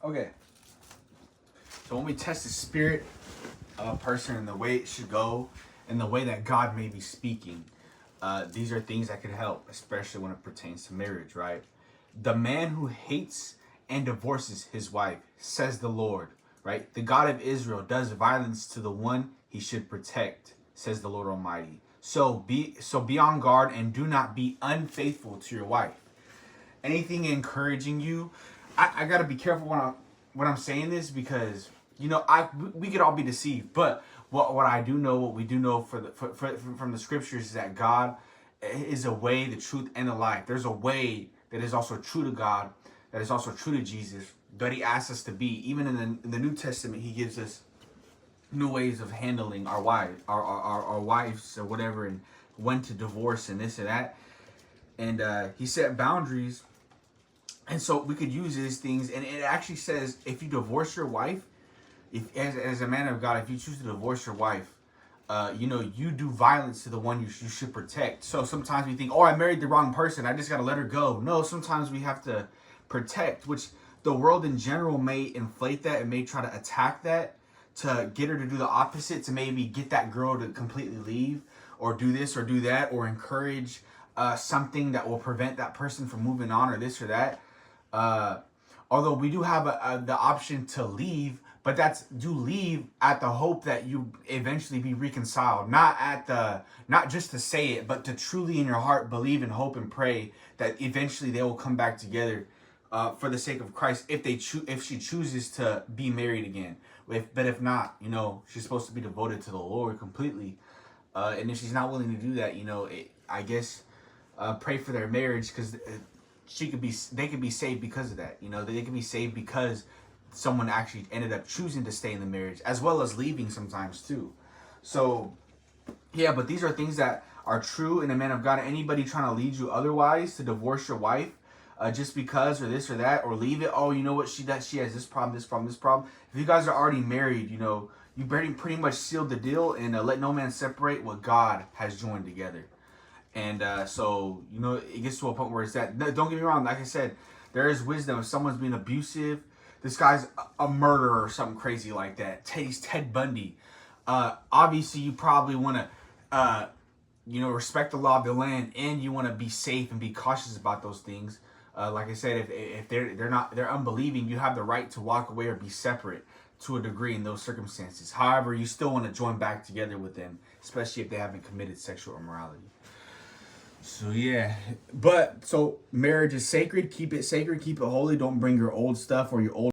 Okay. So when we test the spirit of a person and the way it should go and the way that God may be speaking, these are things that could help, especially when it pertains to marriage, right? The man who hates and divorces his wife, says the Lord, right? The God of Israel does violence to the one he should protect, says the Lord Almighty. So be on guard and do not be unfaithful to your wife. Anything encouraging you, I gotta be careful when I'm saying this, because we could all be deceived. But what I do know, what we do know from the scriptures, is that God is a way, the truth, and the life. There's a way that is also true to God, that is also true to Jesus, that He asks us to be. Even in the New Testament, He gives us new ways of handling our wives or whatever, and when to divorce and this and that. And He set boundaries. And so we could use these things, and it actually says if you divorce your wife, if as a man of God, if you choose to divorce your wife, you do violence to the one you should protect. So sometimes we think, oh, I married the wrong person, I just got to let her go. No, sometimes we have to protect, which the world in general may inflate that and may try to attack that to get her to do the opposite, to maybe get that girl to completely leave or do this or do that, or encourage something that will prevent that person from moving on, or this or that. Although we do have the option to leave, but you leave at the hope that you eventually be reconciled, not just to say it, but to truly in your heart believe and hope and pray that eventually they will come back together for the sake of Christ, if she chooses to be married again. But if not, she's supposed to be devoted to the Lord completely. And if she's not willing to do that, I guess pray for their marriage, because they could be saved because of that. They could be saved because someone actually ended up choosing to stay in the marriage, as well as leaving sometimes too. So yeah, but these are things that are true in a man of God. Anybody trying to lead you otherwise, to divorce your wife just because, or this or that, or leave it, oh, you know what, she has this problem, this problem, this problem. If you guys are already married, you pretty much sealed the deal, and let no man separate what God has joined together. And so, it gets to a point where it's that. Don't get me wrong, like I said, there is wisdom. If someone's being abusive, this guy's a murderer or something crazy like that. He's Ted Bundy. Obviously, you probably want to, respect the law of the land, and you want to be safe and be cautious about those things. Like I said, if they're unbelieving, you have the right to walk away or be separate to a degree in those circumstances. However, you still want to join back together with them, especially if they haven't committed sexual immorality. So yeah, so marriage is sacred. Keep it sacred. Keep it holy. Don't bring your old stuff or your old